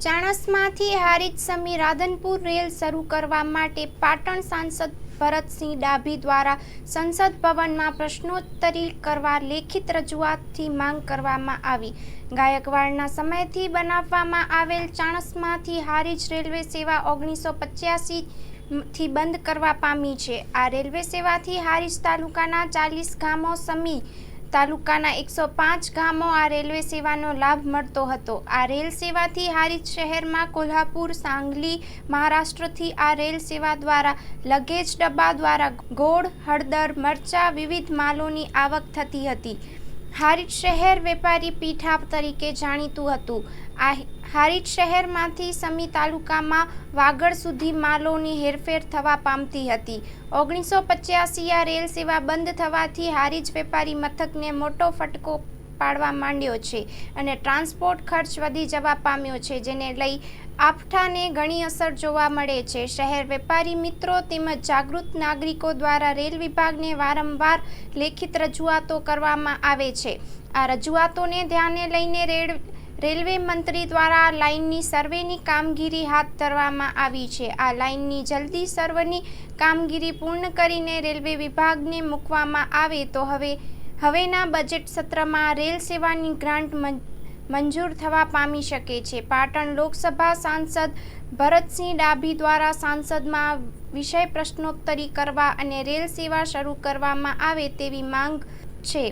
ચાણસ્માથી હારીજ સમી Radhanpur rail શરૂ કરવા માટે પાટણ સાંસદ ભરતસિંહ ડાભી દ્વારા સંસદ ભવનમાં પ્રશ્નોત્તરી કરવા લેખિત રજૂઆતથી માંગ કરવામાં આવી। ગાયકવાડના સમયથી બનાવવામાં આવેલ ચાણસ્માથી હારીજ રેલવે સેવા 1985 થી બંધ કરવા પામી છે। આ રેલવે સેવાથી હારીજ તાલુકાના 40 ગામો સમી તાલુકાના 105 ગામો આ રેલવે સેવાનો લાભ મળતો હતો। આ રેલ સેવાથી હારીજ શહેરમાં કોલ્હાપુર, સાંગલી, મહારાષ્ટ્રથી આ રેલ સેવા દ્વારા લગેજ ડબ્બા દ્વારા ગોળ, હળદર, મરચા વિવિધ માલોની આવક થતી હતી। હારીજ શહેર વેપારી પીઠા તરીકે જાણીતું હતું। આ હારીજ શહેરમાંથી સમી તાલુકામાં વાગડ સુધી માલોની હેરફેર થવા પામતી હતી। 1985 આ રેલ સેવા બંધ થવાથી હારીજ વેપારી મથકને મોટો ફટકો પાડવા માંડ્યો છે અને ટ્રાન્સપોર્ટ ખર્ચ વધી જવા પામ્યો છે, જેને લઈ આફઠાને ઘણી અસર જોવા મળે છે। શહેર વેપારી મિત્રો તેમજ જાગૃત નાગરિકો દ્વારા રેલ વિભાગને વારંવાર લેખિત રજૂઆતો કરવામાં આવે છે। આ રજૂઆતોને ધ્યાને લઈને રેલવે મંત્રી દ્વારા લાઇનની સર્વેની કામગીરી હાથ ધરવામાં આવી છે। આ લાઇનની જલ્દી સર્વેની કામગીરી પૂર્ણ કરીને રેલવે વિભાગને મૂકવામાં આવે તો હવેના બજેટ સત્રમાં રેલ સેવાની ગ્રાન્ટ મંજૂર થવા પામી શકે છે। પાટણ લોકસભા સાંસદ ભરતસિંહ ડાભી દ્વારા સંસદમાં વિષય પ્રશ્નોત્તરી કરવા અને રેલ સેવા શરૂ કરવામાં આવે તેવી માંગ છે।